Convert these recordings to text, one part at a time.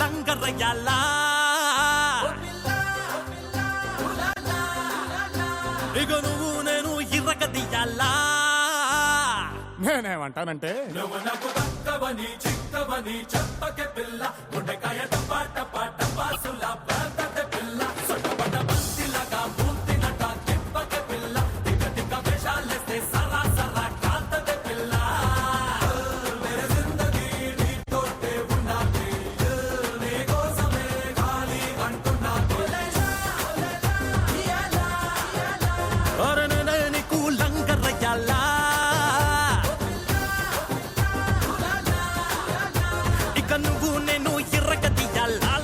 లంగరయ్యాలా ఇక నువ్వు నేను ఇరగదీయాలా నేనేమంటానంటే నువ్వు నాకు దక్కవని చిక్కవని చెప్పకే పిల్ల గుండెకాయ టపా టపా టపాసుల బ్రతతే పిల్ల సొట్టపట బంతిలాగా మూర్తినట తిప్పకే పిల్ల టిక టిక వేషాలేస్తే సరా సరా కాల్తదే పిల్ల మేరే జిందగీ నీతోటే ఉన్నది నీ కోసమే ఖాళీ అంటున్నది అరే నేనే నీకు లంగరయ్యాలా నువ్వు నేను ఇరగదీయాలా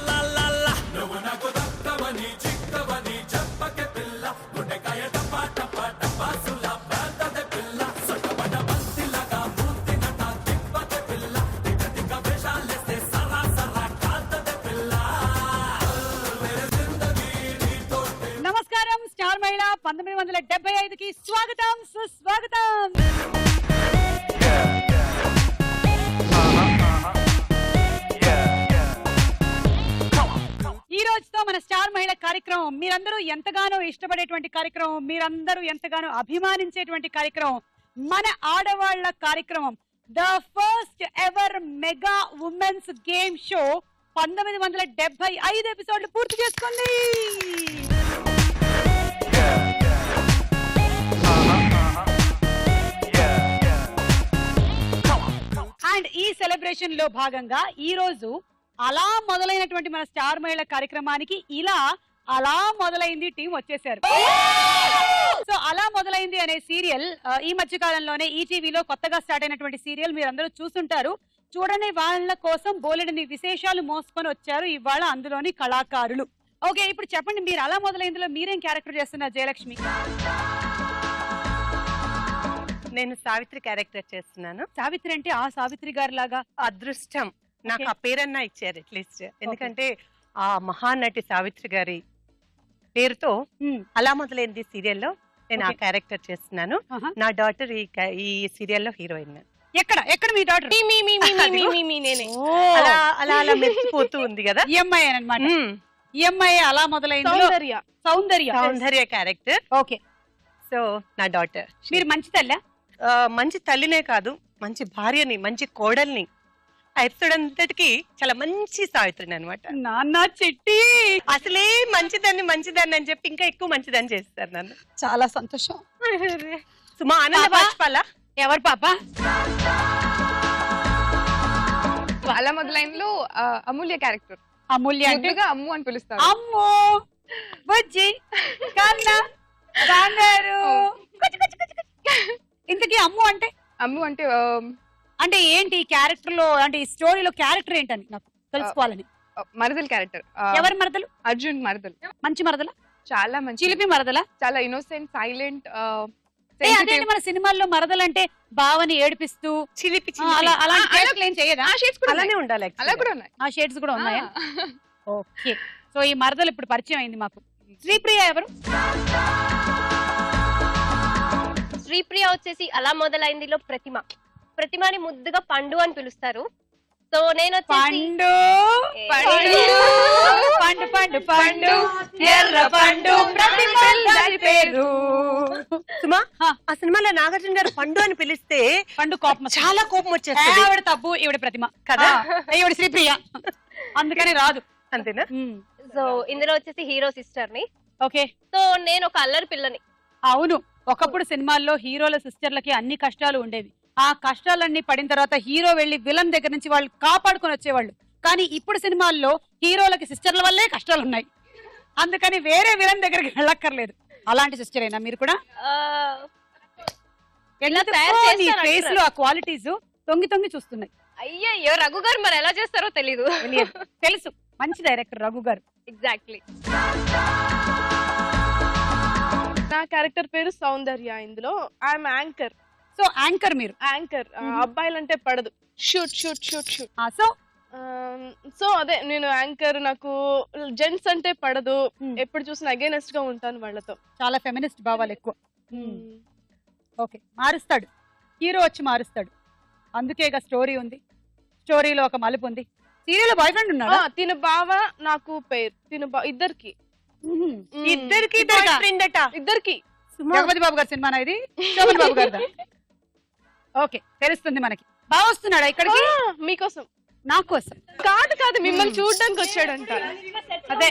నువ్వు నాకు దక్కవని చిక్కవని చెప్పకే పిల్ల గుండెకాయ టపా టపా టపాసుల బ్రతతే పిల్ల సొట్టపట బంతిలాగా మూర్తినట తిప్పకే పిల్ల టిక టిక వేషాలేస్తే సరా సరా కాల్తదే పిల్ల మేరే జిందగీ నీతోటే. నమస్కారం, స్టార్ మహిళ 1975కి స్వాగతం సుస్వాగతం. ఈ రోజుతో మన స్టార్ మహిళ కార్యక్రమం మీరందరూ ఎంతగానో ఇష్టపడేటువంటి కార్యక్రమం, మీరందరూ ఎంతగానో అభిమానించేటువంటి కార్యక్రమం, మన ఆడవాళ్ల కార్యక్రమం, the first ever mega women's game show 1975 ఎపిసోడ్లు పూర్తి చేసుకుంది. అండ్ ఈ సెలబ్రేషన్ లో భాగంగా ఈ రోజు అలా మొదలైనటువంటి మన స్టార్ మహిళ కార్యక్రమానికి అలా మొదలైంది టీం వచ్చేసారు. సో అలా మొదలైంది అనే సీరియల్ ఈ మధ్య కాలంలోనే ఈటీవీలో కొత్తగా స్టార్ట్ అయినటువంటి సీరియల్ మీరందరూ చూసుంటారు. చూడని వాళ్ళ కోసం బోలెడని విశేషాలు మోసుకొని వచ్చారు ఇవాళ అందులోని కళాకారులు. ఓకే, ఇప్పుడు చెప్పండి, మీరు అలా మొదలైందిలో మీరేం క్యారెక్టర్ చేస్తున్నారు? జయలక్ష్మి. నేను సావిత్రి క్యారెక్టర్ చేస్తున్నాను. సావిత్రి అంటే ఆ సావిత్రి గారి లాగా అదృష్టం, నాకు ఆ పేరన్నా ఇచ్చారు అట్లీస్ట్. ఎందుకంటే ఆ మహానటి సావిత్రి గారి పేరుతో అలా మొదలైంది సీరియల్లో నేను ఆ క్యారెక్టర్ చేస్తున్నాను. నా డాటర్ ఈ సీరియల్లో హీరోయిన్. ఎక్కడ మీ డాటర్? అలా అలా అలా మెచ్చిపోతూ ఉంది కదా. ఈఎంఐ అనమాట. ఈఎంఐ అలా మొదలైంది. సౌందర్య క్యారెక్టర్. ఓకే, సో నా డాటర్. మీరు మంచి తల్లి? మంచి తల్లినే కాదు, మంచి భార్యని, మంచి కోడల్ని, ఎపిసోడ్ అంతటికి చాలా మంచి సావిత్రిని అనమాట. నాన్న చెట్టి అసలే మంచిదాన్ని అని చెప్పి ఇంకా ఎక్కువ మంచిదాన్ని చేస్తారు నన్ను. చాలా సంతోషం. సుమా ఆనంద బాష్పాలా? ఎవరు పాప? అలా మొదలైనలో అమూల్య క్యారెక్టర్. అమూల్య అంటే అమ్ము అని పిలుస్తారు. అమ్మో, బుజ్జి, కన్న, బంగారు. ఇంతకీ అమ్ము అంటే? అమ్ము అంటే అంటే ఏంటి క్యారెక్టర్ లో, అంటే ఈ స్టోరీలో క్యారెక్టర్ ఏంటని నాకు తెలుసుకోవాలని. మరదల్ క్యారెక్టర్. ఎవరి మరదలు? అర్జున్ మరదల్. మంచి మరదల? చాలా మంచి. చిలిపి మరదల? చాలా ఇన్నోసెంట్, సైలెంట్. అదే మన సినిమాల్లో మరదలు అంటే బావని ఏడిపిస్తూ చిలిపి అలానే ఉండాలి. అలా కూడా ఉన్నాయి. ఆ షేడ్స్ కూడా ఉన్నాయా? ఓకే, సో ఈ మరదలు ఇప్పుడు పరిచయం అయింది మాకు. శ్రీప్రియ ఎవరు? శ్రీప్రియ వచ్చేసి అలా మొదలైందిలో ప్రతిమని ముద్దుగా పండు అని పిలుస్తారు. సో నేను పండు పండు పండు పండు ఎర్ర పండు పేరు. సుమా, ఆ సినిమాలో నాగార్జున గారు పండు అని పిలిస్తే పండు కోపం, చాలా కోపం వచ్చేస్తుంది. ఆవిడ తప్పు, ఈవిడ ప్రతిమ కదా, ఈవిడ శ్రీప్రియ, అందుకని రాదు. అంతేనా? సో ఇందులో వచ్చేసి హీరో సిస్టర్ ని. ఓకే, సో నేను ఒక అల్లరి పిల్లని. అవును, ఒకప్పుడు సినిమాల్లో హీరోల సిస్టర్లకి అన్ని కష్టాలు ఉండేవి. ఆ కష్టాలన్నీ పడిన తర్వాత హీరో వెళ్లి విలన్ దగ్గర నుంచి వాళ్ళు కాపాడుకొని వచ్చేవాళ్ళు. కానీ ఇప్పుడు సినిమాల్లో హీరోలకి సిస్టర్ల వల్లే కష్టాలు ఉన్నాయి, అందుకని వేరే విలన్ దగ్గరికి వెళ్ళక్కర్లేదు. అలాంటి సిస్టర్ అయినా మీరు కూడా? ఫేస్ లో ఆ క్వాలిటీస్ తొంగి తొంగి చూస్తున్నాయి. అయ్యో, రఘు గారు మరి ఎలా చేస్తారో తెలీదు. తెలుసు, మంచి డైరెక్టర్ రఘు గారు. ఎగ్జాక్ట్లీ. నా క్యారెక్టర్ పేరు సౌందర్య. ఇందులో ఐఎమ్ యాంకర్. సో యాంకర్ మీరు? యాంకర్. అబ్బాయిలంటే పడదు. Shoot shoot shoot shoot. So అదే నేను యాంకర్. నాకు జెంట్స్ అంటే పడదు. ఎప్పుడు చూసినా అగైనెస్ట్ గా ఉంటాను వాళ్ళతో. చాలా ఫెమినిస్ట్ భావాలు ఎక్కువ. ఓకే, మారుస్తాడు హీరో, వచ్చి మారుస్తాడు. అందుకేగా స్టోరీ ఉంది, స్టోరీలో ఒక మలుపు ఉంది. సీరియల్ బాయ్ ఫ్రెండ్ ఉన్నాడా? తిన బావ నాకు పేరు ఇద్దరికి ఇద్దరికి ఇద్దరికా? బాయ్ ఫ్రెండ్ అట. ఇద్దరికి జగపతి బాబు గారి సినిమా ఇది, శోభన్ బాబు గారిదా? ఓకే, తెలుస్తుంది మనకి. బాగా వస్తున్నాడా ఇక్కడికి? మీకోసం నా కోసం కాదు మిమ్మల్ని చూడడానికి వచ్చాడంట. అదే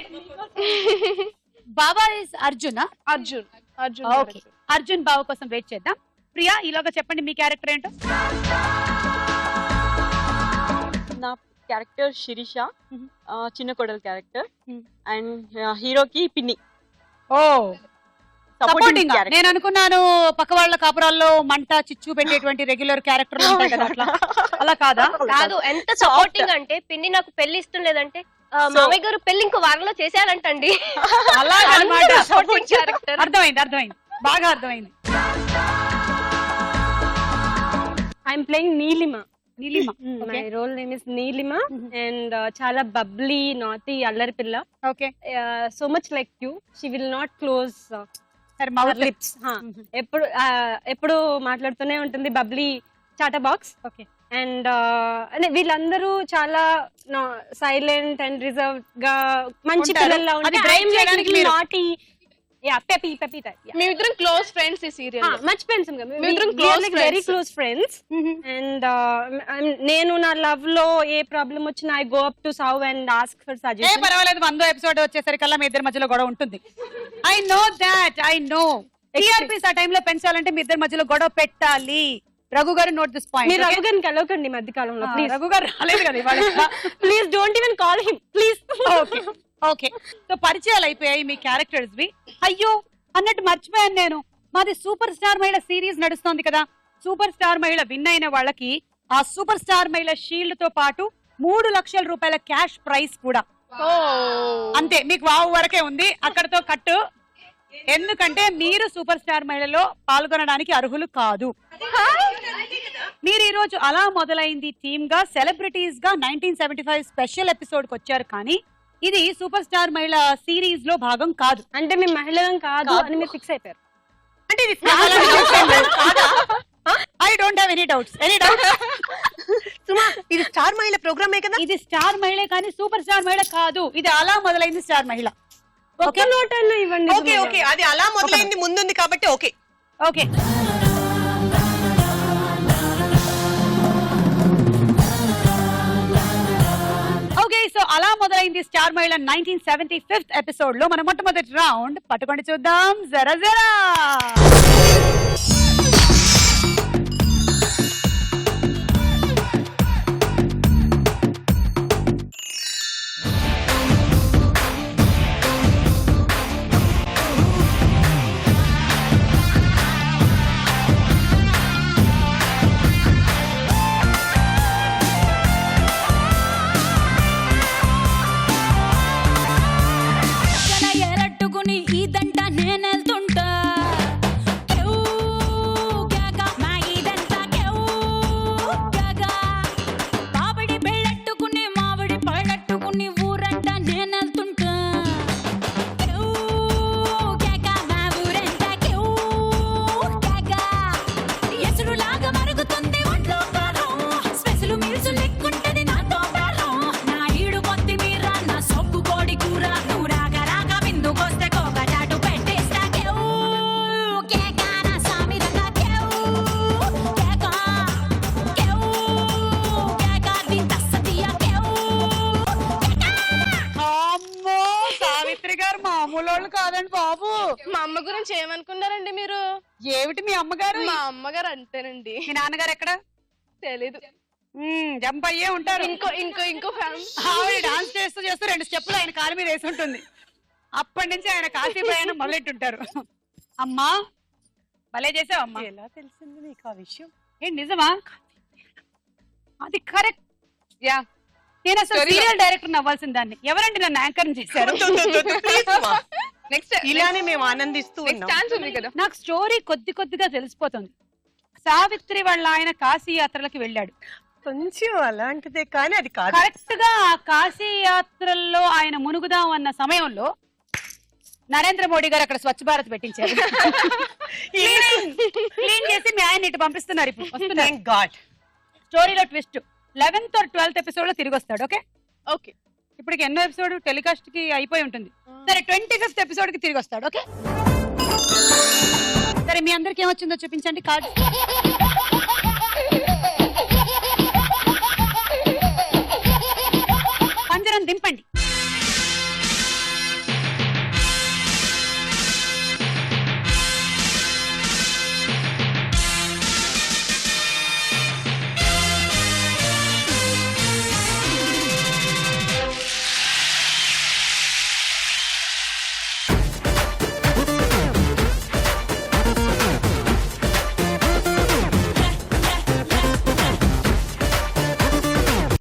బాబా ఇస్ అర్జున్. అర్జున్ ఓకే, అర్జున్ బావ కోసం వెయిట్ చేద్దాం. ప్రియా, ఈలోగా చెప్పండి మీ క్యారెక్టర్ ఏంటో. నా క్యారెక్టర్ శిరీష, చిన్న కోడలు క్యారెక్టర్, అండ్ హీరోకి పిన్ని. ఓ, సపోర్టింగ్. నేను అనుకున్నాను పక్క వాళ్ళ కాపురాల్లో మంట చిచ్చు పెట్టేటువంటి రెగ్యులర్ క్యారెక్టర్ ఉంటాయి కదా, అట్లా. అలా కాదా? కాదు, ఎంత సపోర్టింగ్ అంటే పిన్ని నాకు పెళ్లి ఇష్టం లేదంటే మామయ్య గారు పెళ్లి ఇంకో వారంలో చేసేయాలంటండి. అలా అన్నమాట. Supporting character. అర్థమైంది, బాగా అర్థమైంది. I'm playing Neelima. Okay, my role name is Neelima and చాలా బబ్లీ నాటీ అల్లరి పిల్ల. Okay. So much like you, she will not close lips. ఎప్పుడు మాట్లాడుతూనే ఉంటుంది, bubbly chatterbox. Okay. And అంటే వీళ్ళందరూ చాలా సైలెంట్ అండ్ రిజర్వ్ గా మంచి ఉంటారు. పిల్లల్లా అది ఉంటారు. break చేయడానికి మీరు- నాటీ పెపీ టైప్. మేమిద్దరం క్లోజ్ ఫ్రెండ్స్ ఈ సీరియల్. మచ్ ఫ్రెండ్స్, మేమిద్దరం close very friends. Close friends. And నేను నా లవ్ లో ఏ ప్రాబ్లం వచ్చినా ఐ గో అప్ టు సౌ and ask for a suggestion. పర్వాలేదు, 100వ ఎపిసోడ్ వచ్చేసరికల్లా మీ ఇద్దరి మధ్యలో గొడవ ఉంటుంది. ఐ నో టీఆర్పీస్ ఆ టైంలో పెంచాలంటే మీ ఇద్దరి మధ్యలో గొడవ పెట్టాలి. రఘు గారు, నోట్ దిస్ పాయింట్. మీరు రఘు గారిని కలవకండి మధ్య కాలంలో ప్లీజ్. రఘు గారు రాలేదు కదా ఇవాళ. Please don't even call him please. Okay, so పరిచయాలు అయిపోయాయి మీ క్యారెక్టర్స్ వి. అయ్యో అన్నట్టు మర్చిపోయాను నేను, మాది సూపర్ స్టార్ మహిళ సిరీస్ నడుస్తోంది కదా. సూపర్ స్టార్ మహిళ విన్ అయిన వాళ్ళకి ఆ సూపర్ స్టార్ మహిళ షీల్డ్ తో పాటు 3 లక్షల రూపాయల క్యాష్ ప్రైజ్ కూడా. అంతే, మీకు వావు వరకే ఉంది, అక్కడతో కట్టు. ఎందుకంటే మీరు సూపర్ స్టార్ మహిళలో పాల్గొనడానికి అర్హులు కాదు. మీరు ఈ రోజు అలా మొదలైంది టీమ్ గా, సెలబ్రిటీస్ గా 1975 స్పెషల్ ఎపిసోడ్ కి వచ్చారు. కానీ ఇది సూపర్ స్టార్ మహిళ సిరీస్ లో భాగం కాదు. అంటే మీ మహిళలం కాదు అని మీరు ఫిక్స్ అయిపోయారు. అంటే I don't have any doubts. Suma, ఇది స్టార్ మహిళ ప్రోగ్రామే కదా. ఇది స్టార్ మహిళ కానీ సూపర్ స్టార్ మహిళ కాదు. ఇది అలా మొదలైంది స్టార్ మహిళ. ఒక్క నోట్ అన్న ఇవ్వండి. ఓకే, అది అలా మొదలైంది, ముందుంది కాబట్టి ఓకే. ఓకే, సో అలా మొదలైంది స్టార్ మహిళ 1975 ఎపిసోడ్ లో మన మొట్టమొదటి రౌండ్ పట్టుకొని చూద్దాం. జరా జరా ఇదంట నేనెళ్తుంటా మామూలు కాదండి బాబు. మా అమ్మ గురించి ఏమనుకున్నారండి మీరు? ఏమిటి మీ అమ్మగారు? మా అమ్మగారు అంతేనండి. మీ నాన్నగారు ఎక్కడ? తెలీదు. జంప్ అయ్యే ఉంటారు. ఇంకో ఆవిడ డాన్స్ చేస్తూ చేస్తూ 2 స్టెప్పులు ఆయన కాలు మీద వేసి ఉంటుంది. అప్పటి నుంచి ఆయన కాశీ ప్రయాణం మొదలెట్టుంటారు. అమ్మా భలే చేసావు అమ్మా. ఎలా తెలిసింది నీకు ఆ విషయం? ఏంటి నిజమా? అది కరెక్ట్. యా, నేను అసలు సీరియల్ డైరెక్టర్ అవ్వాల్సిన దాన్ని. ఎవరండి నన్ను యాంకర్ చేశారు? నెక్స్ట్ ఇలానే మేము ఆనందిస్తూ ఛాన్స్ ఉంది కదా. నాకు స్టోరీ కొద్దిగా తెలిసిపోతుంది. సావిత్రి వాళ్ళ ఆయన కాశీ యాత్రలకి వెళ్ళాడు. కొంచెం అలాంటిదే కానీ అది కాదు. కరెక్ట్ గా ఆ కాశీ యాత్రల్లో ఆయన మునుగుదాం అన్న సమయంలో నరేంద్ర మోడీ గారు అక్కడ స్వచ్ఛ భారత్ పెట్టించారు. క్లీన్ చేసి మీ ఆయన ఇటు పంపిస్తున్నారు. ఇప్పుడు వస్తున్నారు. గాడ్ స్టోరీలో twist 11th or 12th episode లో తిరిగి వస్తాడు. Okay, okay. ఇప్పటికి ఎన్నో ఎపిసోడ్ టెలికాస్ట్ కి అయిపోయి ఉంటుంది. సరే 25th ఎపిసోడ్ కి తిరిగి వస్తాడు. ఓకే సరే మీ అందరికి ఏమొచ్చిందో చూపించండి కార్డ్. పంజరం దింపండి.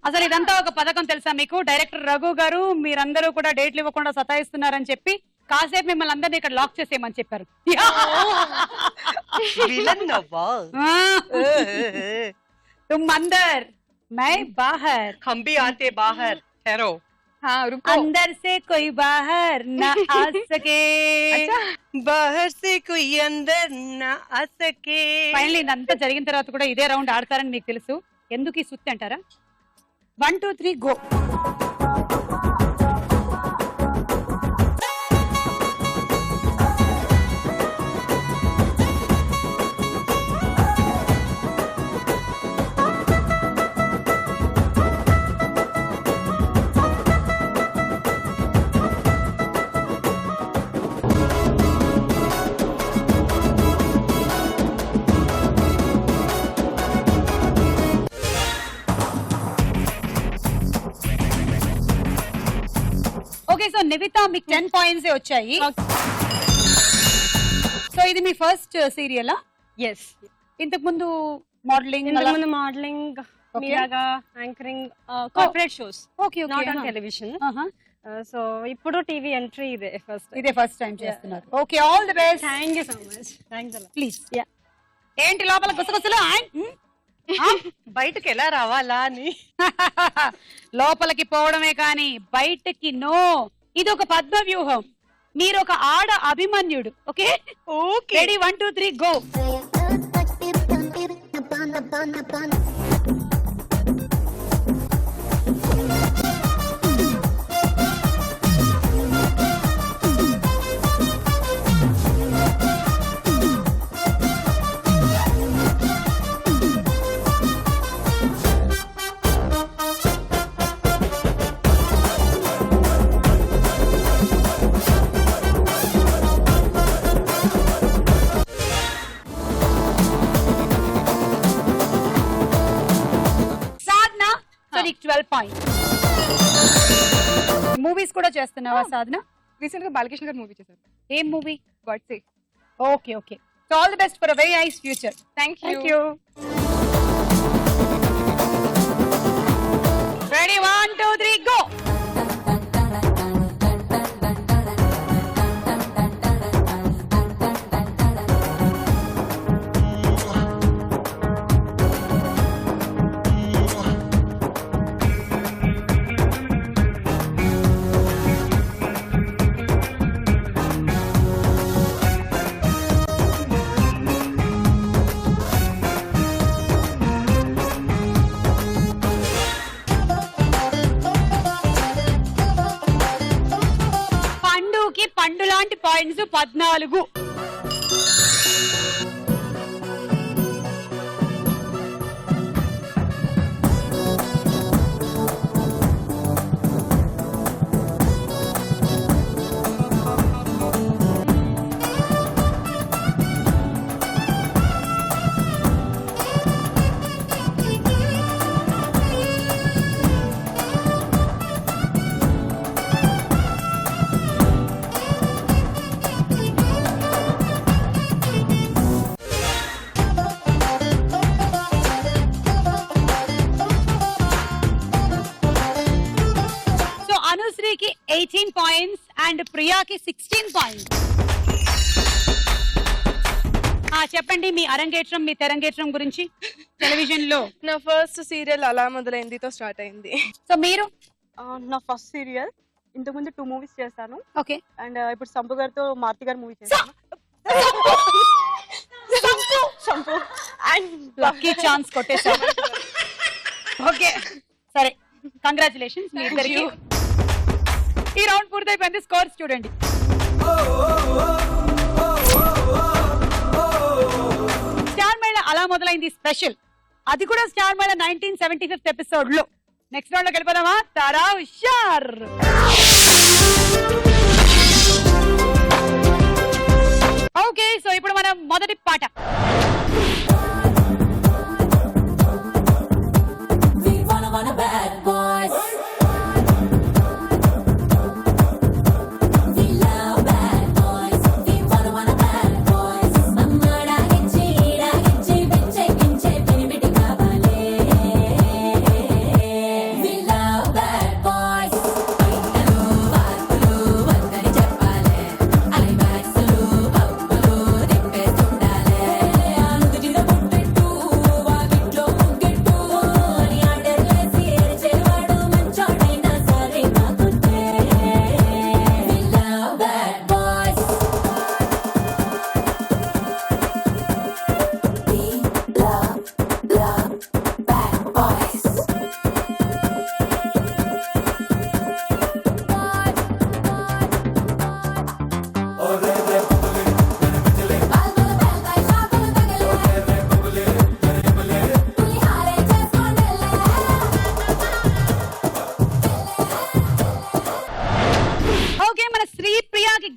అసలు ఇదంతా ఒక పథకం తెలుసా మీకు? డైరెక్టర్ రఘు గారు మీరందరూ కూడా డేట్లు ఇవ్వకుండా సతాయిస్తున్నారని చెప్పి కాసేపు మిమ్మల్ని అందరినీ ఇక్కడ లాక్ చేసేయమని చెప్పారు. విలన్ నవ్వా? तुम अंदर मैं बाहर, हम भी आते बाहर, ठहरो. हाँ रुको. अंदर से कोई बाहर न आ सके. बाहर से कोई अंदर ना आ सके. ఫైనల్లీ ఇదంతా జరిగిన తర్వాత కూడా ఇదే రౌండ్ ఆడతారని మీకు తెలుసు. ఎందుకు ఈ సుత్తి అంటారా? 1 2 3 గో. ఓకే సో నివిత మీకు 10 పాయింట్స్ వచ్చాయి. సో ఇది మీ ఫస్ట్ సీరియలా? ఎస్. ఇంతకు ముందు మోడలింగ్ ఇంతకుముందు మోడలింగ్, మీలాగా anchoring, corporate shows, okay not on television. So ఇప్పుడు టీవీ ఎంట్రీ ఇదే ఫస్ట్ టైం చేస్తున్నారు. Okay all the best. Thank you so much. Thanks అలా. ప్లీజ్. ఏంటి లోపల గుసగుసలు? బయటకు ఎలా రావాలా అని. లోపలికి పోవడమే కానీ బయటకి నో. ఇది ఒక పద్మ వ్యూహం. మీరు ఒక ఆడ అభిమన్యుడు. Okay okay ready 1 2 3 go. నీకు 12 పాయింట్స్. మూవీస్ కూడా చేస్తున్నావా సాధన? రీసెంట్ గా బాలకృష్ణ గారు మూవీ చేశారు. ఏం movie? Godse. Okay okay so all the best for a very nice future. Thank you. Thank you. Ready 1 2 3 go. పండు లాంటి పాయింట్స్ 14. అనుశ్రీకి 18 పాయింట్స్ అండ్ ప్రియాకి 16 పాయింట్స్. చెప్పండి మీ అరంగేట్రం, మీ తెరంగేట్రం గురించి టెలివిజన్ లో. నా ఫస్ట్ సీరియల్ అలా మొదలైందితో స్టార్ట్ అయింది. సో మీరు? నా ఫస్ట్ సీరియల్ ఇంతకుముందు 2 మూవీస్ చేశాను. ఓకే. అండ్ ఇప్పుడు సంపు గారితో మారుతి గారి మూవీ చేశాను. సంపు అండ్ లక్కీ ఛాన్స్ కొట్టేశారు. ఓకే సరే కంగ్రాచులేషన్స్ మీ ఇద్దరికి. ఈ రౌండ్ పూర్తయిపోయింది. స్కోర్స్ చూడండి. స్టార్ మేళ అలా మొదలైంది స్పెషల్, అది కూడా స్టార్ మేళ 1975 ఎపిసోడ్ లో. నెక్స్ట్ రౌండ్ లోకి వెళ్ళిపోదామా? తారా హుషార్. ఓకే, సో ఇప్పుడు మనం మొదటి పాట.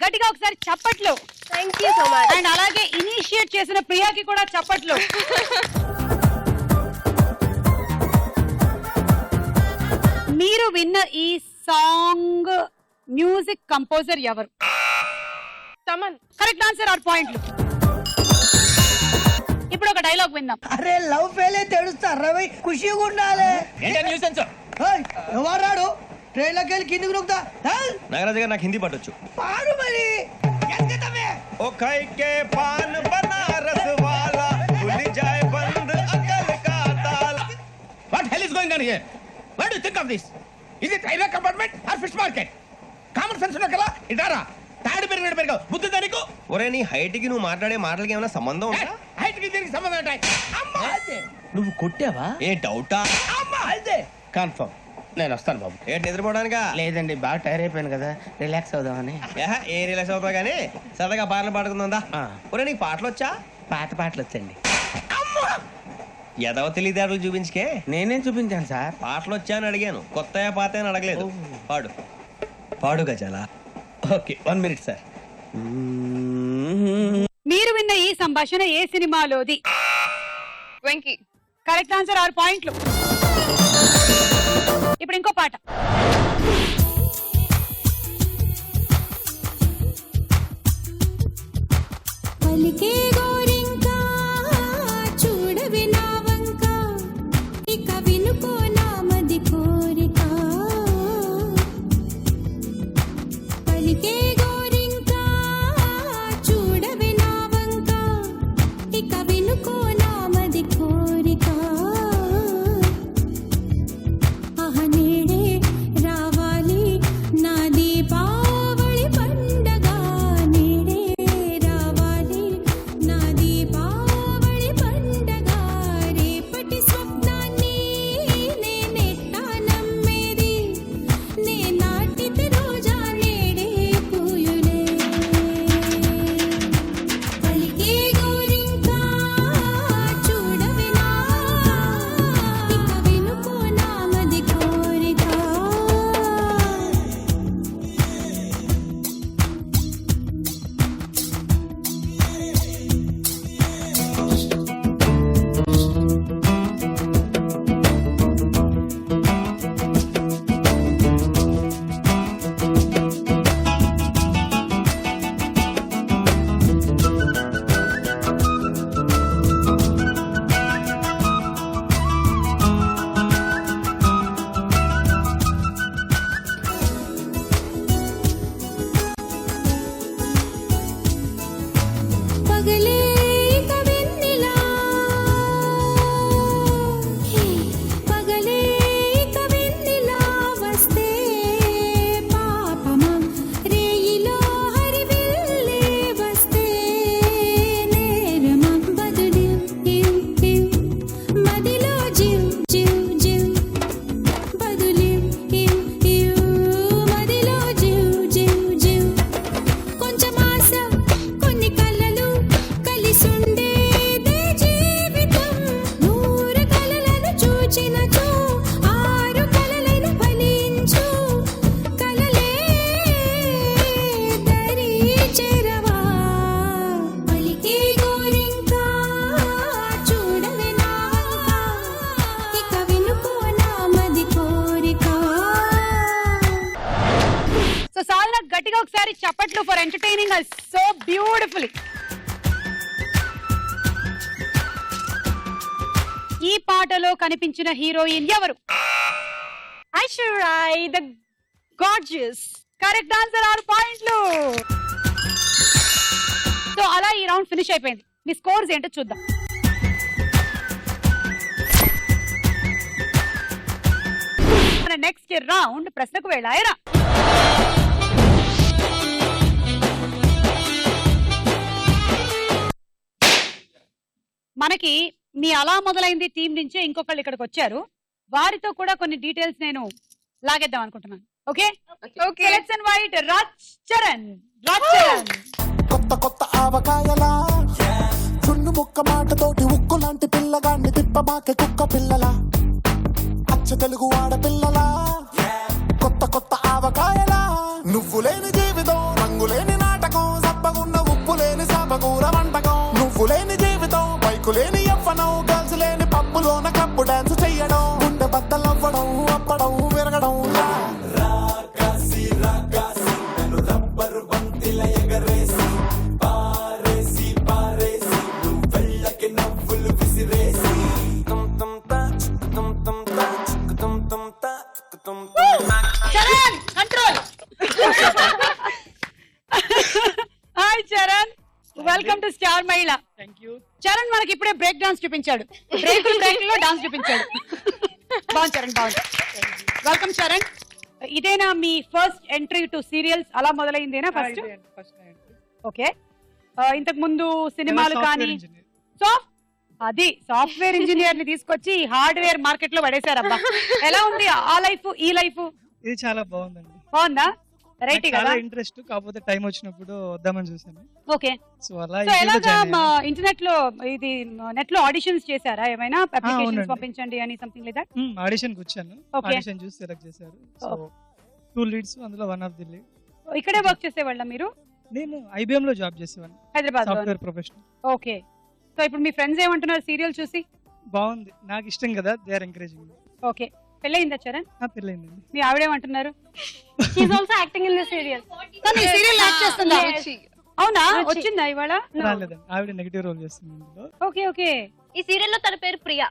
గట్టిగా ఒకసారి చప్పట్లు. Thank you so much. And అలాగే ఇనిషియేట్ చేసిన ప్రియాకి కూడా చప్పట్లు. మీరు విన్న ఈ సాంగ్ మ్యూజిక్ కంపోజర్ ఎవరు? తమన్. Correct answer. 6 పాయింట్లు. ఇప్పుడు ఒక డైలాగ్ విందాం. అరే లవ్ ఫెయిల్ అయితే ఏడుస్తారా భయ్, ఖుషిగా ఉండాలి. ఎవరాడు ట్రైన్లోకి వెళ్ళి కిందికి నొక్కుతా. నాగరాజు గారు నాకు హిందీ పట్టొచ్చు. పాడు మరి. ओ खाई के पान बनारस वाला खुल जाए बंद अकल का ताला. What hell is going on here? What do you think of this? Is it railway compartment or fish market? Common sense ఉన్న కదా ఇదారా తాడి పెరిగినట్టు బుద్ధి దానికి. ఒరే నీ హైట్ కి నువ్వు మాట్లాడే మాటలకి ఏమైనా సంబంధం ఉందా? హైట్ కి దీనికి సంబంధం ఉంటాయి. అమ్మా నువ్వు కొట్టావా? ఏ డౌటా? అమ్మా అదే కన్ఫర్మ్. నేను వస్తాను బాబు. ఏంటి నిద్రపోవడానికా? లేదండి, బాగా టైర్ అయిపోయాను కదా, రిలాక్స్ అవుదామని. ఏ రిలాక్స్ అవుతావు కానీ సరదాగా పాటలు పాడుకుందా? ఒరే నీకు పాటలు వచ్చా? పాత పాటలు వచ్చండి. ఎదవ తెలివితేటలు చూపించుకే. నేనేం చూపించాను సార్? పాటలు వచ్చా అని అడిగాను, కొత్త పాత అని అడగలేదు. పాడు పాడు గజాల. Okay, 1 minute sir. మీరు విన్న ఈ సంభాషణ ఏ సినిమాలోది? వెంకీ. Correct answer. 6 పాయింట్లు. ఇప్పుడు ఇంకో పాట. పలికే గోరింకా చూడవి నా వంక, ఇక వినుకో నామది కోరిక. పలికే గోరింకా చూడవి నా వంక, ఇక వినుకో నామది కోరిక. గట్టిగా ఒకసారి చప్పట్లు for entertaining us so beautifully. ఈ పాటలో కనిపించిన హీరోయిన్ ఎవరు? Aishwarya the gorgeous. Correct answer, 6 పాయింట్లు. సో అలా ఈ రౌండ్ ఫినిష్ అయిపోయింది. మీ స్కోర్స్ ఏంటో చూద్దాం. మన నెక్స్ట్ రౌండ్ ప్రశ్నకు వెళ్ళాయరా. మనకి మీ అలా మొదలైంది టీం నుంచే ఇంకొకళ్ళు ఇక్కడికి వచ్చారు. వారితో కూడా కొన్ని డీటెయిల్స్ నేను లాగేద్దాం అనుకుంటున్నాను. Okay okay, let's invite Raj Charan. Raj Charan. కొత్త కొత్త ఆవకాయలా చున్ను ముక్క మాటతోటి ఉక్కు లాంటి పిల్లగాన్ని తిప్పమాకే కుక్క పిల్లలా అచ్చ తెలుగు ఆడపిల్లలా కొత్త కొత్త ఆవకాయలా నువ్వు లేని జీవితం రంగు లేని నాటకం సప్పగున్న ఉప్పు లేని సాపకూర వంటకం నువ్వు లేని జీవితం బైకు లేని యవ్వనం గర్ల్స్ లేని పప్పులోన కప్పు డాన్స్ చెయ్యడం గుండె బద్దలవ్వడం అప్పడం విరగడం రబ్బరు బంతిల ఎగరేసి పారేసి పారేసి నువ్వెళ్ళకి నవ్వులు విసిరేసి Charan control. Hi Charan, welcome to Star Mahila. Charan మనకి ఇప్పుడే బ్రేక్ డాన్స్ చూపించాడు. బ్రేక్ లో డాన్స్ చూపించాడు. బాగుంది చరణ్, బాగుంది. వెల్కమ్ చరణ్. ఇదేనా మీ ఫస్ట్ ఎంట్రీ టు సీరియల్స్? అలా మొదలైందేనా ఫస్ట్? ఓకే, ఇంతకు ముందు సినిమాలు కానీ అది సాఫ్ట్వేర్ ఇంజనీర్ ని తీసుకొచ్చి హార్డ్వేర్ మార్కెట్ లో పడేశారబ్బా. ఎలా ఉంది ఆ లైఫ్ ఈ లైఫ్? ఇది చాలా బాగుందండి. బాగుందా? వెరైటీ కదా. ఇంట్రెస్ట్, కాకపోతే టైం వచ్చినప్పుడు వద్దామని చూసాను. ఓకే, సో అలా ఎలాగా ఇంటర్నెట్ లో ఇది నెట్ లో ఆడిషన్స్ చేశారా? ఏమైనా అప్లికేషన్స్ పంపించండి అని సంథింగ్ లేదా? ఆడిషన్ కి వచ్చాను. ఆడిషన్ చూసి సెలెక్ట్ చేశారు. సో 2 లీడ్స్, అందులో 1 ఆఫ్ ది లీడ్. ఇక్కడే వర్క్ చేసేవాళ్ళ మీరు? నేను IBM లో జాబ్ చేసేవాడిని, Hyderabad software professional. Okay, so ఇప్పుడు మీ ఫ్రెండ్స్ ఏమంటున్నారు సీరియల్ చూసి? బాగుంది, నాకు ఇష్టం కదా, దే ఆర్ ఎంకరేజింగ్. ఓకే, పెళ్ళయిందా చరణ్? పెళ్ళైందండి. మీ ఆవిడేమంటున్నారు? She is also acting in the serial. తను ఈ సీరియల్ యాక్ట్ చేస్తుందా? అవునా, వచ్చిందా ఇవాళ? రాలేదండి, ఆవిడ నెగటివ్ రోల్ చేస్తుంది ఇందులో. Okay okay. ఈ సీరియల్ లో తన పేరు Priya.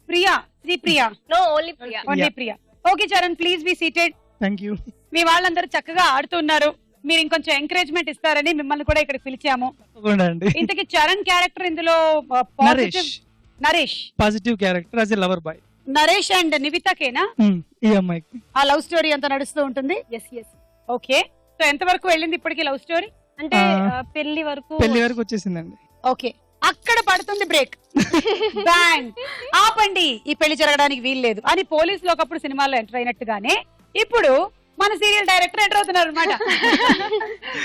Priya, Sri Priya? No, only Priya. Only Priya. Okay Charan, please be seated. Thank you. మీ వాళ్ళందరూ చక్కగా ఆడుతున్నారు. మీరు ఇంకొంచెం ఎంకరేజ్మెంట్ ఇస్తారని మిమ్మల్ని కూడా ఇక్కడికి పిలిచాము. ఇంతకీ చరణ్ క్యారెక్టర్ ఇందులో Naresh positive character as a lover boy. Naresh and నివితకేనా ఈ అమ్మాయికి ఆ లవ్ స్టోరీ అంతా నడుస్తూ ఉంటుంది? Yes yes. ఓకే, సో ఎంత వరకు వెళ్ళింది ఇప్పటికి లవ్ స్టోరీ? అంటే పెళ్లి వరకు వచ్చేసిందండి. ఓకే, అక్కడ పడుతుంది బ్రేక్. బ్యాంగ్, ఆపండి, ఈ పెళ్లి జరగడానికి వీలు లేదు అని పోలీసులు ఒకప్పుడు సినిమాలో ఎంటర్ అయినట్టుగానే ఇప్పుడు మన సీరియల్ డైరెక్టర్ ఎంటర్ అవుతున్నారు అనమాట.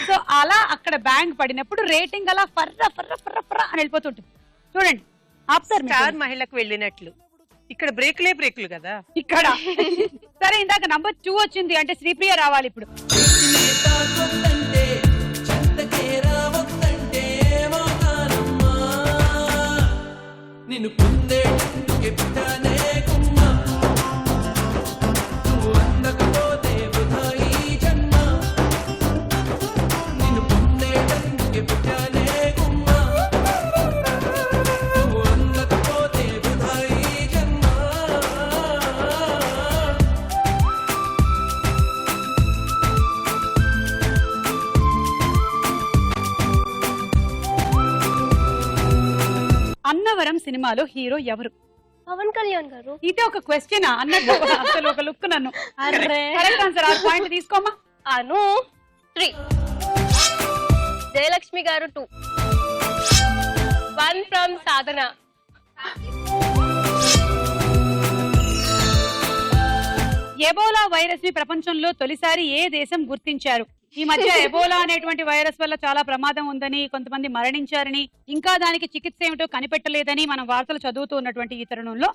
సో అలా అక్కడ బ్యాంగ్ పడినప్పుడు రేటింగ్ అలా ఫర్ర ఫర్ర ఫర్ర ఫర్ర అని వెళ్ళిపోతుంటుంది. చూడండి, ఆపుతారు. స్టార్ మహిళకు వెళ్ళినట్లు ఇక్కడ బ్రేక్లు కదా ఇక్కడ. సరే, ఇందాక నంబర్ 2 వచ్చింది అంటే శ్రీప్రియ రావాలి ఇప్పుడు. నిన్ను పొందేటందుకే పుట్టానే కుమ్మ నువ్వు అందకపోతే వృధా ఈ జన్మ నిన్ను పొందేటందుకే పుట్టానే కుమ్మ నువ్వు అందకపోతే వృధా ఈ జన్మ. అన్నవరం సినిమాలో హీరో ఎవరు? పవన్ కళ్యాణ్ గారు. ఇది ఒక క్వశ్చన్ అన్నట్టు అసలు ఒక లుక్ నన్ను. కరెక్ట్ ఆన్సర్, 6 పాయింట్ తీసుకోమా. Anu 3, Jayalakshmi garu 2, 1 from Sadhana. Ebola virus ని ప్రపంచంలో తొలిసారి ఏ దేశం గుర్తించారు? ఈ మధ్య ఎబోలా అనేటువంటి వైరస్ వల్ల చాలా ప్రమాదం ఉందని, కొంతమంది మరణించారని, ఇంకా దానికి చికిత్స ఏమిటో కనిపెట్టలేదని మనం వార్తలు చదువుతూ ఉన్నటువంటి ఈ తరుణంలో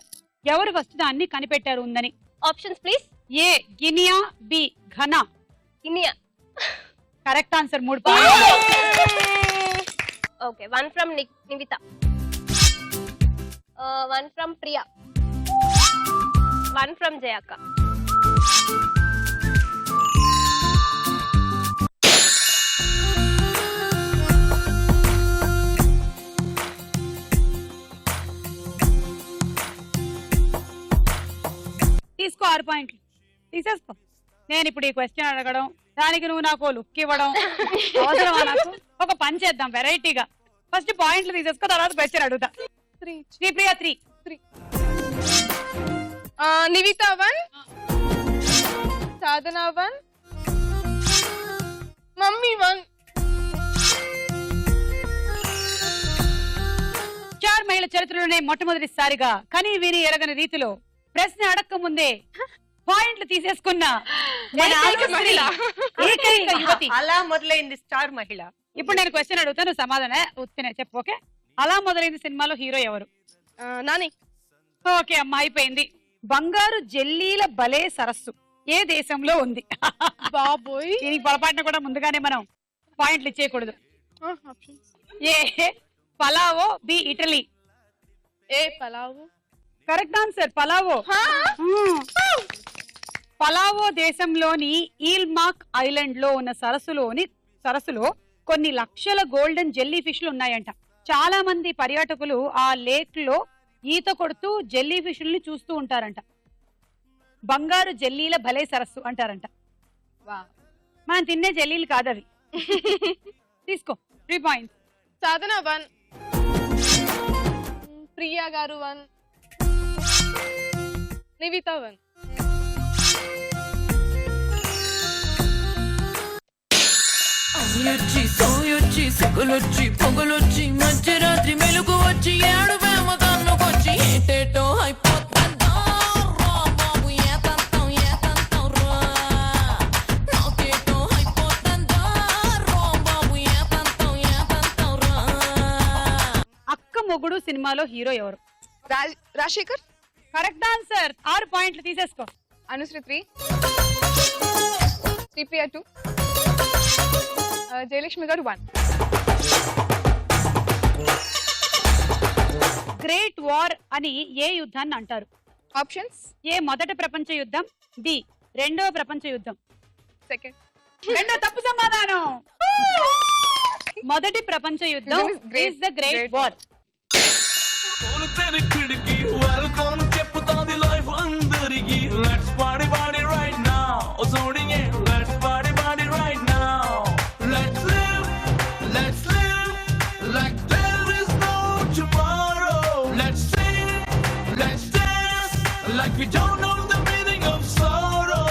ఎవరు ఫస్ట్ దాన్ని కనిపెట్టారు ఉందని? Options please. A Guinea, B Ghana. Guinea. Correct answer, 3 పాయింట్లు. Okay, 1 from Nivitha, 1 from Priya, 1 from Jayakka. పాయింట్లు తీసేసుకో. నేను ఇప్పుడు ఈ క్వశ్చన్ అడగడం, దానికి నువ్వు నాకు లుక్ ఇవ్వడం అవసరమా నాకు? ఒక పని చేద్దాం వెరైటీగా, ఫస్ట్ పాయింట్లు తీసేసుకో, తర్వాత క్వశ్చన్ అడుగుతా. శ్రీప్రియ 3. నివిత 1, సాధన 1, మమ్మీ 1. స్టార్ మహిళ చరిత్రలోనే మొట్టమొదటిసారిగా కని విని ఎరగని రీతిలో ప్రశ్న అడక్క ముందే పాయింట్లు తీసుకున్న ఏకైక యువతి. అలా మొదలైంది స్టార్ మహిళ. ఇప్పుడు నేను క్వశ్చన్ అడుగుతాను, సమాధానం ఉత్తనే చెప్పు. ఓకే, అలా మొదలైంది సినిమాలో హీరో ఎవరు? నాని. ఓకే అమ్మా, అయిపోయింది. బంగారు జెల్లీల బలే సరస్సు ఏ దేశంలో ఉంది? బాబోయ్, దీనికి పొరపాటున కూడా ముందుగానే మనం పాయింట్లు ఇచ్చేయకూడదు. A Palau, B Italy. A Palau. Correct answer Palau. పలావో దేశంలోని ఈల్మాక్ ఐలాండ్ లో ఉన్న సరస్సులో కొన్ని లక్షల గోల్డెన్ జెల్లీ ఫిష్లు ఉన్నాయంట. చాలా మంది పర్యాటకులు ఆ లేక్ లో ఈత కొడుతూ జెల్లీ ఫిష్లని చూస్తూ ఉంటారంట. బంగారు జెల్లీల భలే సరస్సు అంటారంట. మనం తిన్నే జెల్లీలు కాదవి. తీసుకో 3 పాయింట్స్. సాధన 1, ప్రియా గారు 1, నివిత 1. వచ్చి సోయొచ్చి సిగ్గులొచ్చి పొగలొచ్చి మధ్యరాత్రి మెలుగు వచ్చి ఏడు వేమ కన్నుకొచ్చి ఏటేటో అయిపోతుందా రా బాబు ఏతంతం రా నాకేటో అయిపోతుందా రా బాబు ఏతంతం రా. అక్క మొగుడు సినిమాలో హీరో ఎవరు? రాజశేఖర్. Correct answer. 6 పాయింట్లు తీసేసుకో. అనుశ్రీ 3, శ్రీప్రియ 2, జయలక్ష్మి గారు 1. గ్రేట్ వార్ అని ఏ యుద్ధాన్ని అంటారు? ఆప్షన్స్. ఏ మొదటి ప్రపంచ యుద్ధం, బి రెండవ ప్రపంచ యుద్ధం. సెకండ్. రెండో తప్పు సమాధానం. మొదటి ప్రపంచ యుద్ధం ఇస్ ద గ్రేట్ వార్. కిడికి వెల్కమ్ చెప్పుతాది లైఫ్ అందరికి let's party party right now సోడింగ్ let's party party right now let's live like there is no tomorrow let's sing let's dance like we don't know the meaning of sorrow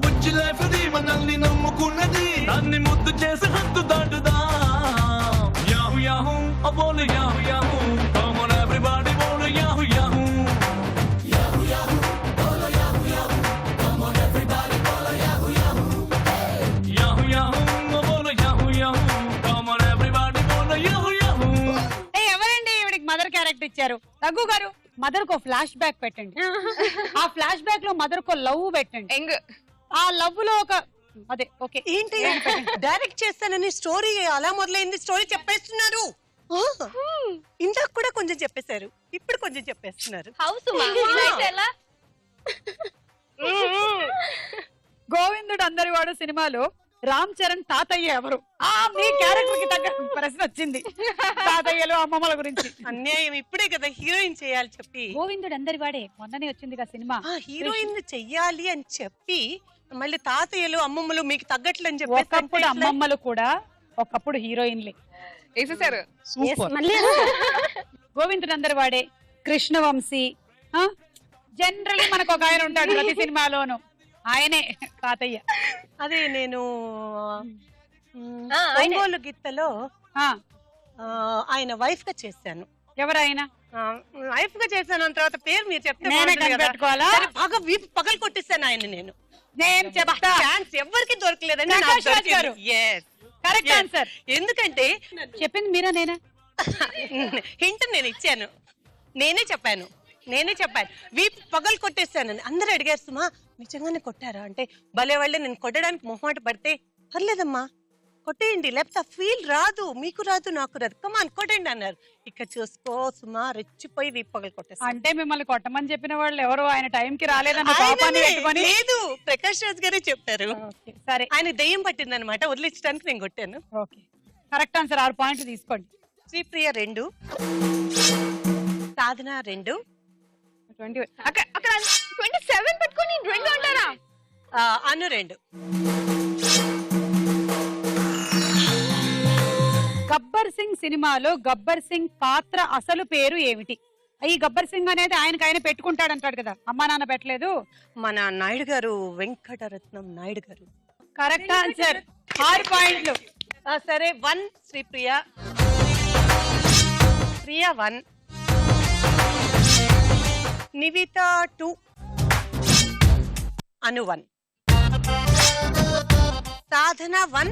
బుజ్జి life ది మనల్ని నమ్ముకున్నది అన్ని ముద్దు చేసి హద్దు దాటుదా యాహూ యాహూ అబోలు yahoo yahoo come on everybody bolo yahoo yahoo yahoo yahoo bolo yahoo yahoo come on everybody bolo yahoo yahoo yahoo yahoo bolo yahoo yahoo come on everybody bolo yahoo yahoo. ఎవరండి ఈవిడికి mother character ఇచ్చారు? రఘు గారు, mother కో flash back పెట్టండి. ఆ flash back లో mother కో love పెట్టండి. ఆ love లో ఒక అదే ఓకే ఏంటి డైరెక్ట్ చేస్తానని స్టోరీ అలా మొదలైంది స్టోరీ చెప్పేస్తున్నారు. ఇందాక కూడా కొంచెం చెప్పేశారు, ఇప్పుడు కొంచెం చెప్పేస్తున్నారు. హౌస్ గోవిందుడు అందరివాడు సినిమాలో రామ్ చరణ్ తాతయ్య ఎవరు? మీ క్యారెక్టర్ కి తగ్గ ప్రశ్న వచ్చింది. తాతయ్యలు అమ్మమ్మల గురించి అన్యాయం. ఇప్పుడే కదా హీరోయిన్ చేయాలి చెప్పి. గోవిందుడు అందరివాడే మొన్ననే వచ్చింది కదా సినిమా. హీరోయిన్ చెయ్యాలి అని చెప్పి మళ్ళీ తాతయ్యలు అమ్మమ్మలు మీకు తగ్గట్లు అని చెప్పి ఒకప్పుడు అమ్మమ్మలు కూడా ఒకప్పుడు హీరోయిన్లే వేసేసారు. గోవిందుడు అందరివాడే, కృష్ణవంశీ, జనరల్లీ మనకు ఒక ఆయన ఉంటాడు ప్రతి సినిమాలోను, ఆయనే తాతయ్య. అదే నేను ఒంగోలు గిత్తలో ఆయన వైఫ్ గా చేశాను. ఎవరైనా వైఫ్ గా చేశాను, తర్వాత పేరు మీరు చెప్తే కనిపెట్టుకోవాలా? బాగా వీపు పగలు కొట్టిస్తాను ఆయన. నేను చెప్తా, ఛాన్స్ ఎవరికి దొరకలేదండి. Correct answer. ఎందుకంటే చెప్పింది మీరా నేనా? హింట్ నేను ఇచ్చాను, నేనే చెప్పాను వీపు పగలు కొట్టేస్తానని. అందరూ అడిగారు, సుమా నిజంగానే కొట్టారా అంటే, భలే వాళ్ళే నేను కొట్టడానికి మొహమాట పడితే, పర్లేదమ్మా కొట్టేయండి, లేకపోతే ఫీల్ రాదు, మీకు రాదు నాకు రాదు, కమాన్ కొట్టండి అన్నారు. ఇక చూసుకో సుమా రెచ్చిపోయి వీపు పగలు కొట్టేస్తా. అంటే మిమ్మల్ని కొట్టమని చెప్పిన వాళ్ళు ఎవరు ఆయన టైంకి రాలేదన్న పాపాన్ని పెట్టుకొని? లేదు, ప్రకాష్ రాజ్ గారే చెప్పారు. సరే, ఆయన దయ్యం పట్టిందనమాట, వదిలించడానికి నేను కొట్టాను. Okay, correct answer. 6 పాయింట్లు తీసుకోండి. శ్రీప్రియ 2, సాధన 2, 20 అక్కడ 27 పెట్టుకొని 2 అంటారా? అను 2. గబ్బర్ సింగ్ సినిమాలో గబ్బర్ సింగ్ పాత్ర అసలు పేరు ఏమిటి? ఈ గబ్బర్ సింగ్ అనేది ఆయన పెట్టుకుంటాడు అంటాడు కదా, అమ్మా నాన్న పెట్టలేదు. మన నాయుడు గారు, వెంకటరత్నం నాయుడు గారు. Correct answer. 6 పాయింట్లు. సరే 1 శ్రీప్రియ. ప్రియా 1, నివిత 2, అను 1, సాధన 1,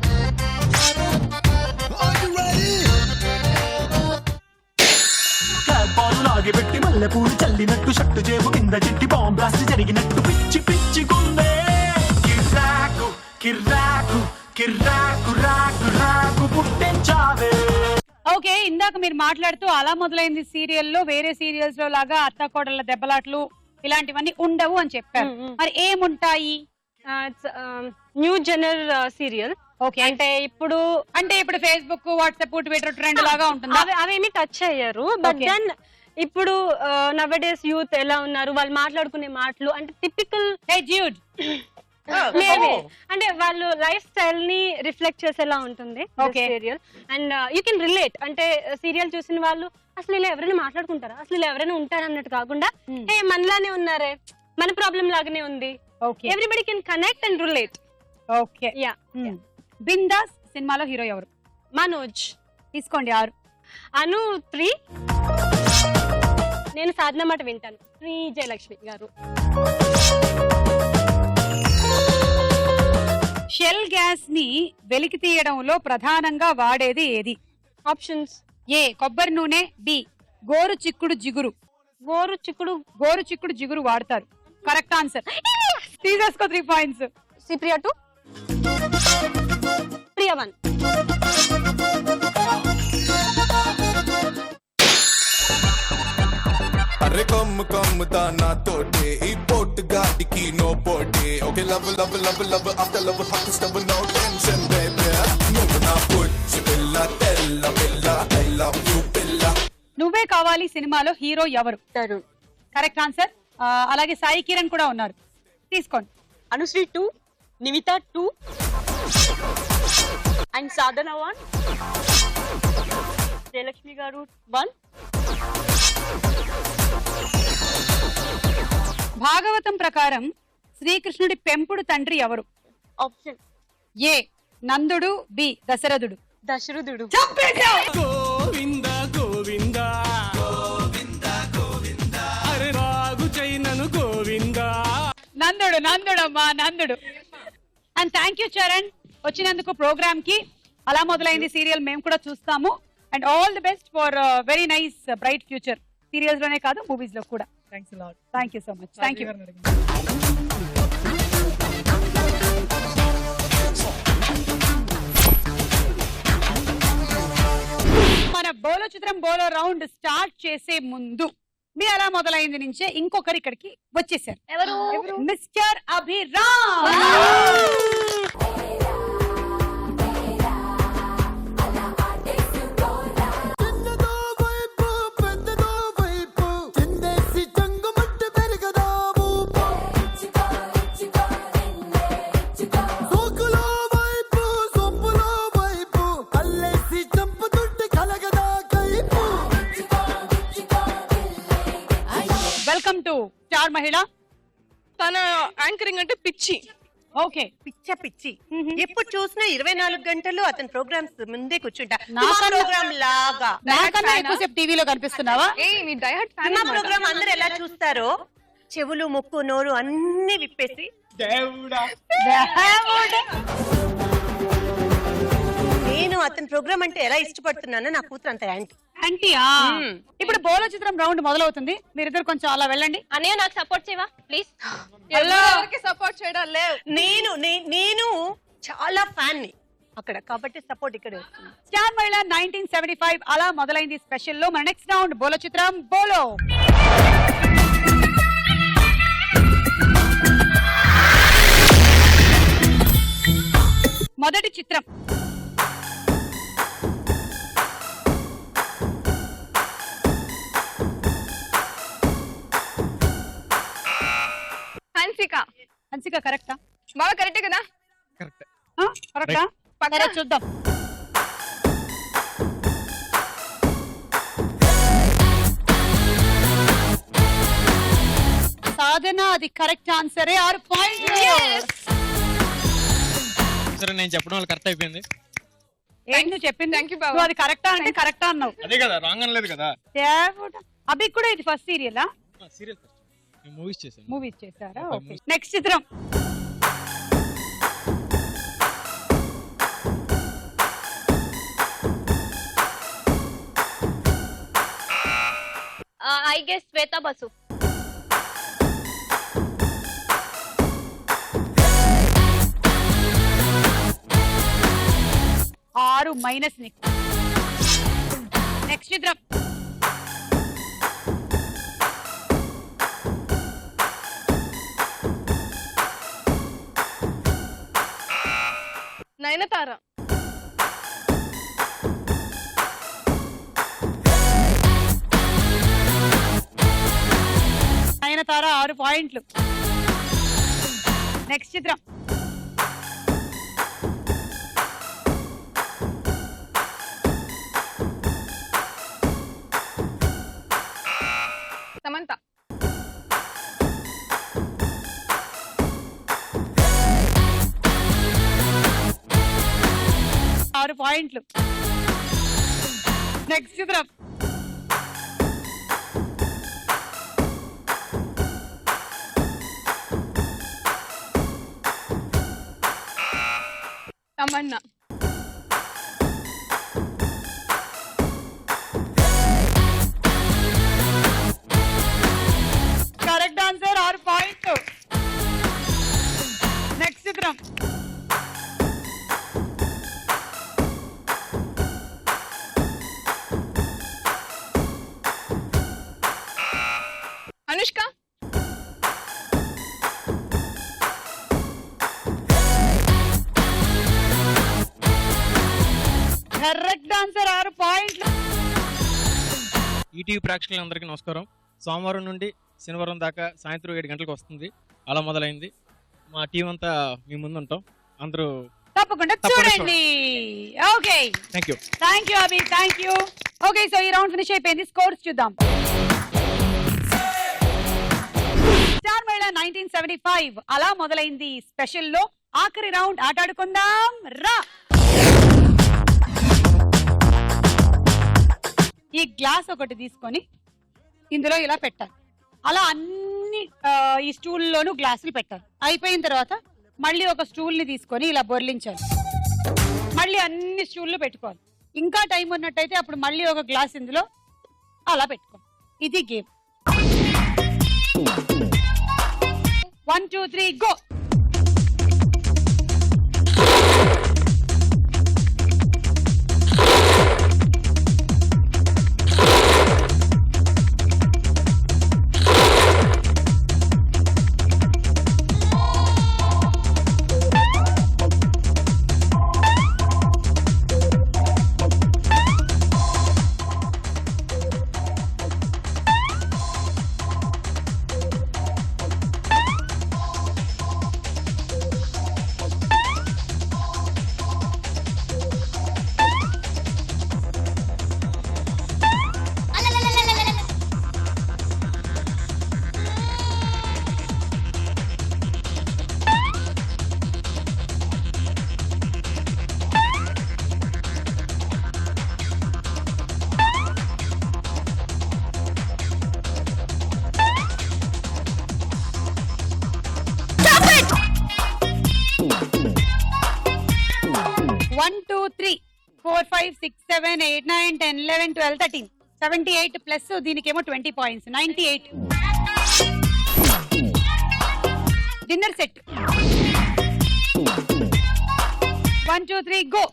బాల్ లాగిపెట్టి మల్లె పూలు చల్లినట్టు షట్టు జేబు కింద చిట్టి బాంబ్ బ్లాస్ట్ జరిగినట్టు పిచ్చి పిచ్చి గుండె కిర్రాకు కిర్రాకు కిర్రాకు రాకు రాకు పుట్టించావే. ఓకే, ఇందాక మీరు మాట్లాడుతూ అలా మొదలైంది సీరియల్లో వేరే సీరియల్స్ లో లాగా అత్తకోడళ్ళ దెబ్బలాట్లు ఇలాంటివన్నీ ఉండవు అని చెప్పారు. మరి ఏముంటాయి? New జనర్ serial. ఓకే, అంటే ఇప్పుడు ఫేస్బుక్, వాట్సాప్, ట్విట్టర్ ట్రెండ్ లాగా ఉంటుంది. అవేమి టచ్ అయ్యారు. బట్ దెన్ ఇప్పుడు నవడేస్ యూత్ ఎలా ఉన్నారు, వాళ్ళు మాట్లాడుకునే మాటలు అంటే టిపికల్ అంటే వాళ్ళు లైఫ్ స్టైల్ ని రిఫ్లెక్ట్ చేసేలా ఉంటుంది serial. And you can relate. అంటే సీరియల్ చూసిన వాళ్ళు అసలు ఇలా ఎవరైనా మాట్లాడుకుంటారా, అసలు ఇలా ఎవరైనా ఉంటారా అన్నట్టు కాకుండా ఏ మనలానే ఉన్నారే, మన ప్రాబ్లం లాగానే ఉంది. Everybody can connect and relate. Okay, yeah. Bindaas సినిమాలో హీరో ఎవరు? మనోజ్. తీసుకోండి 6. అను 3. నేను సాధన మాట వింటాను. శ్రీ జయలక్ష్మి గారు. షెల్ గ్యాస్ ని వెలికి తీయడంలో ప్రధానంగా వాడేది ఏది? ఆప్షన్స్: ఏ కొబ్బరి నూనె, బి గోరు చిక్కుడు జిగురు. గోరు చిక్కుడు జిగురు వాడతారు. Correct answer. తీసేసుకో 3 పాయింట్స్. శ్రీప్రియ 2, ప్రియా 1. అరే కమ్ము దానా తోటే ఈ పోటు గాడికి నో పోటే. Okay love love love love after love hot stove no tension baby. నువ్వు నా పుచ్చి పిల్ల తెల్ల పిల్ల ఐ లవ్ యు పిల్ల. నువ్వే కావాలి సినిమాలో హీరో ఎవరు? తరుణ్. Correct answer. అలాగే సాయి కిరణ్ కూడా ఉన్నారు. తీసుకోండి. అనుశ్రీ 2, నివిత 2 అండ్ సాధన 1, జయలక్ష్మి గారు 1. భాగవతం ప్రకారం శ్రీకృష్ణుడి పెంపుడు తండ్రి ఎవరు? ఆప్షన్: ఏ నందుడు, బి దశరథుడు. దశరథుడు. గోవింద గోవింద గోవింద గోవింద అరే రాగు చైనను గోవింద. నందుడమ్మా, నందుడు. అండ్ థ్యాంక్ యూ చరణ్ వచ్చినందుకు ప్రోగ్రామ్ కి. అలా మొదలైంది సీరియల్ మేము కూడా చూస్తాము. And all the best for very nice bright future. Serials లోనే కాదు, మూవీస్ లో కూడా. Thank you so much. Thank you. మన బోలో చిత్రం బోలో రౌండ్ స్టార్ట్ చేసే ముందు మీ అలా మొదలైంది నుంచే ఇంకొకరు ఇక్కడికి వచ్చేసారు. ఎవరు? Mister Abhiram. Welcome to Star మహిళ. తన యాంకరింగ్ అంటే పిచ్చి. ఓకే, పిచ్చి ఎప్పుడు చూసినా 24 గంటలు అతని ప్రోగ్రామ్స్ ముందే కూర్చుంటా. నాకన్నా- ప్రోగ్రామ్ లాగా నాకన్నా ఎక్కువసేపు టీవీలో కనిపిస్తున్నావా? మీ డైహార్డ్ ఫ్యాన్. సినిమా ప్రోగ్రామ్ అందరు ఎలా చూస్తారో చెవులు, ముక్కు, నోరు అన్ని విప్పేసి నేను అతని ప్రోగ్రామ్ అంటే ఎలా ఇష్టపడుతున్నానో నా కూతురు అంత యాంటీ. ఆంటీయా? ఇప్పుడు బోలో చిత్రం రౌండ్ మొదలవుతుంది. మీరిద్దరు కొంచెం అలా వెళ్ళండి. అన్నయ్య నాకు సపోర్ట్ చేయవా ప్లీజ్? ఎవరికి సపోర్ట్ చేయడం లేవు. నేను చాలా ఫ్యాన్ ని అక్కడ, కాబట్టి సపోర్ట్ ఇక్కడ. స్టార్ మహిళ 1975 అలా మొదలైంది స్పెషల్ లో మన నెక్స్ట్ రౌండ్ బోలో చిత్రం బోలో. మొదటి చిత్రం రితిక కరెక్టా? బాగా కరెక్టే కదా? కరెక్టా? సరే చూద్దాం. సాధన అది కరెక్ట్ ఆన్సరే. 6 పాయింట్లు. సరే నేను చెప్పడం వల్ల కరెక్ట్ అయిపోయింది. ఏంటి నువ్వు చెప్పింది? నువ్వు అది కరెక్టా అంటే కరెక్టా అన్నావు. అదే కదా, రాంగ్ అనలేదు కదా. అభి కూడా ఇది ఫస్ట్ సీరియలా? సీరియల్ నేను మూవీస్ చేశాను. మూవీస్ చేశారా? ఓకే. నెక్స్ట్ చిత్రం. I guess Shweta Basu. Minus నీకు. నెక్స్ట్ చిత్రం. నయనతార. నయనతార 6 పాయింట్లు. నెక్స్ట్ చిత్రం. సమంత. ఆరు పాయింట్లు. నెక్స్ట్ చిత్రం. తమన్నా. Correct answer. 6 పాయింట్లు. నెక్స్ట్ చిత్రం. అనుష్క. Correct answer. 6 పాయింట్లు. ఈటీవీ ప్రేక్షకులందరికీ నమస్కారం. సోమవారం నుండి శనివారం దాకా సాయంత్రం 7 గంటలకు వస్తుంది. అలా మొదలైంది. మా టీం అంతా మీ ముందు ఉంటాం. అందరూ తప్పకుండా చూడండి. Okay, thank you Abhi, thank you. Okay, so ఈ రౌండ్ ఫినిష్ అయిపోయింది. స్కోర్స్ చూద్దాం. స్టార్ మేళ 1975 అలా మొదలైంది స్పెషల్ లో ఆఖరి రౌండ్ ఆటాడుకుందాం రా. ఈ గ్లాస్ ఒకటి తీసుకొని ఇందులో ఇలా పెట్టాలి. అలా అన్ని ఈ స్టూల్లోనూ గ్లాసులు పెట్టాలి. అయిపోయిన తర్వాత మళ్ళీ ఒక స్టూల్ ని తీసుకొని ఇలా బొర్లించాలి. మళ్ళీ అన్ని స్టూళ్ళు పెట్టుకోవాలి. ఇంకా టైం ఉన్నట్టయితే అప్పుడు మళ్ళీ ఒక గ్లాస్ ఇందులో అలా పెట్టుకోవాలి. ఇది గేమ్. 1 2 3 గో. One, 2, 3, 4, 5, 6, 7, 8, 9, 10, 11, 12, 13, 78 ప్లస్ దీనికేమో 20 points. 98. Dinner set. 1 2 3 go.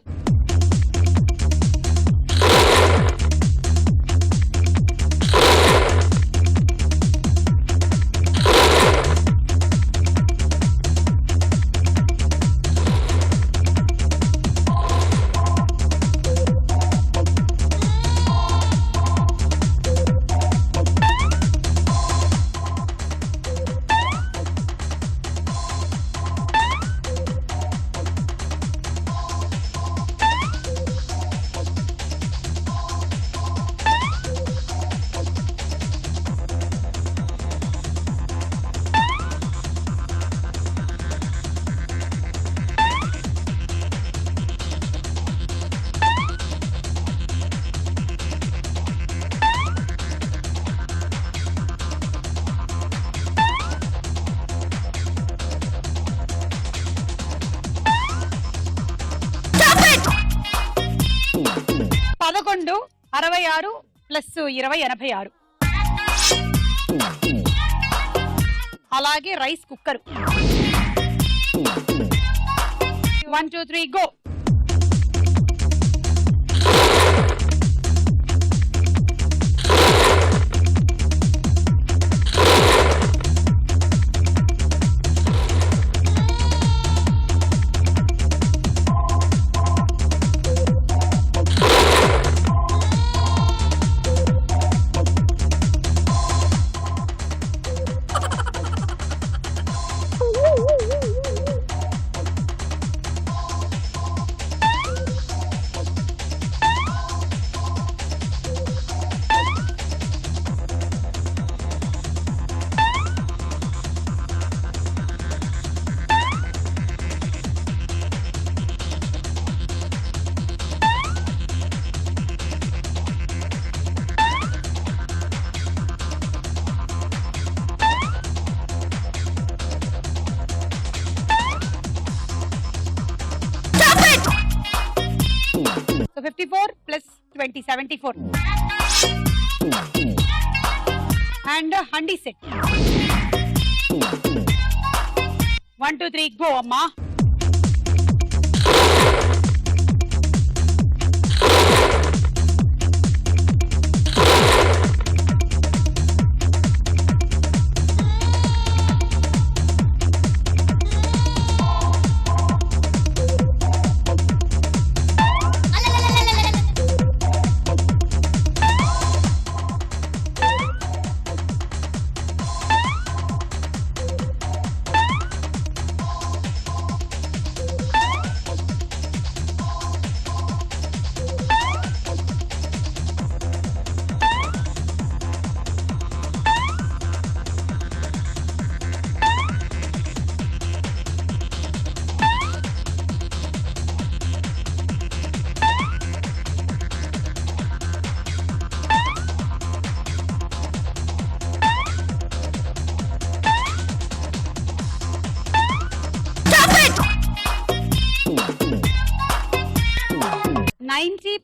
11 66 plus 20 86. అలాగే rice cooker. 1 2 3 go. So 54 plus 20 74. And handi set. 1 2 3 go amma.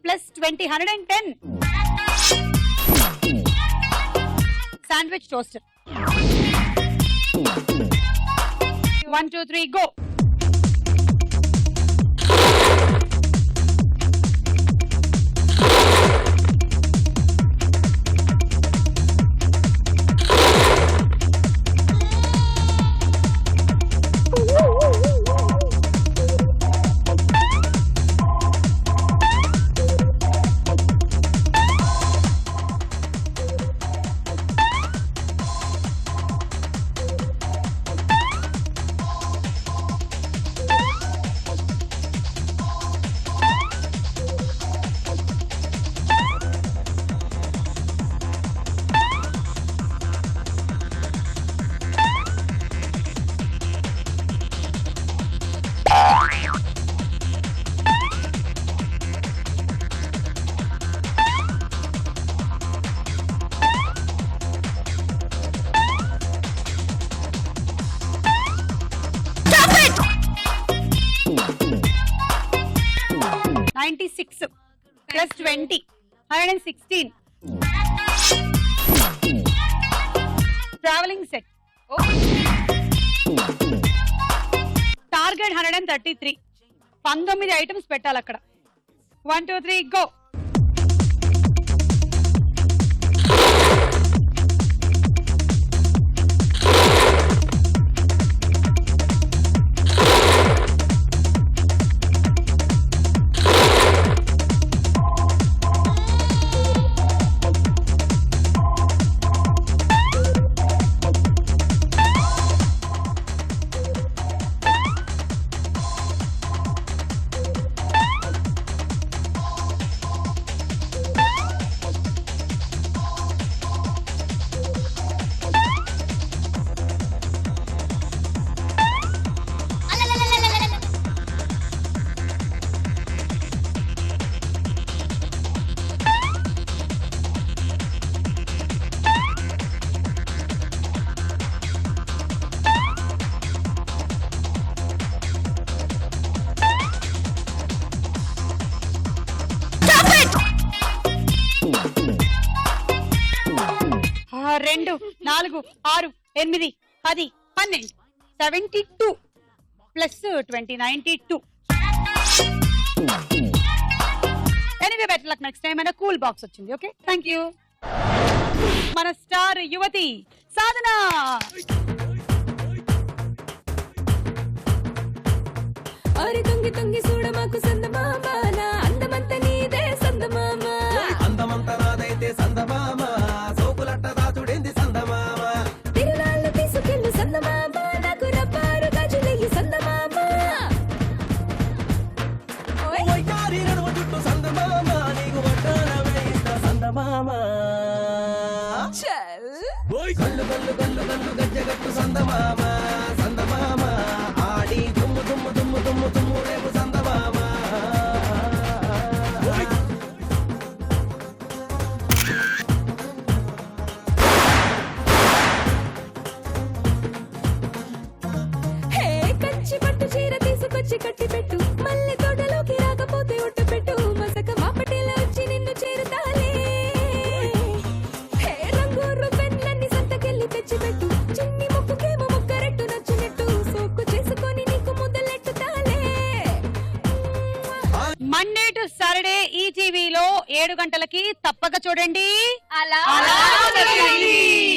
Plus 20 110. Sandwich toaster. 1 2 3 go. Plus 20 116. Traveling set. Target 133. 19 items పెట్టాలి అక్కడ. 1 2 3 go. 2 4 6 8 10 12 72 plus 20 92. Anyway better luck next time. అనే cool box వచ్చింది. Okay, thank you. మన star యువతి సాధన. అరి తొంగి తొంగి చూడమాకు సందమామ నా అందమంత నీదే సందమామ అందమంత నాదైతే సందమామ సోకులట్ట దాచుడేంది సందమామ తిరునాళ్ళు తీసుకెళ్ళు సందమామ నాకు రబ్బారు గాజులెయ్యి సందమామ వయ్యారి నడుమ చుట్టూ సందమామ నీకు వడ్డాన వేయిస్తా సందమామ గల్లు గల్లు గల్లు గల్లు గజ్జగట్టు సందమామ సందమామ ఆడి దుమ్ము దుమ్ము దుమ్ము దుమ్ము దుమ్ము రేపు సందమామ హే కంచి పట్టు చీర తీసుకొచ్చి కట్టి పెట్టు మళ్ళీ తోటలోకి రాకపోతే ఒట్టు పెట్టు మసక మాపటిలో వచ్చి నిన్ను చేరుతాలే హే రంగూరు పెన్లన్నీ సంతకెళ్ళి తెచ్చి పెట్టు చిన్ని ముక్కుకేమో ముక్కరెట్టు నచ్చినట్టు సోకు చేసుకొని నీకు ముద్దలెట్టుతాలే మండే టు సాటర్డే ఈటీవీలో 7 గంటలకి తప్పక చూడండి. అలా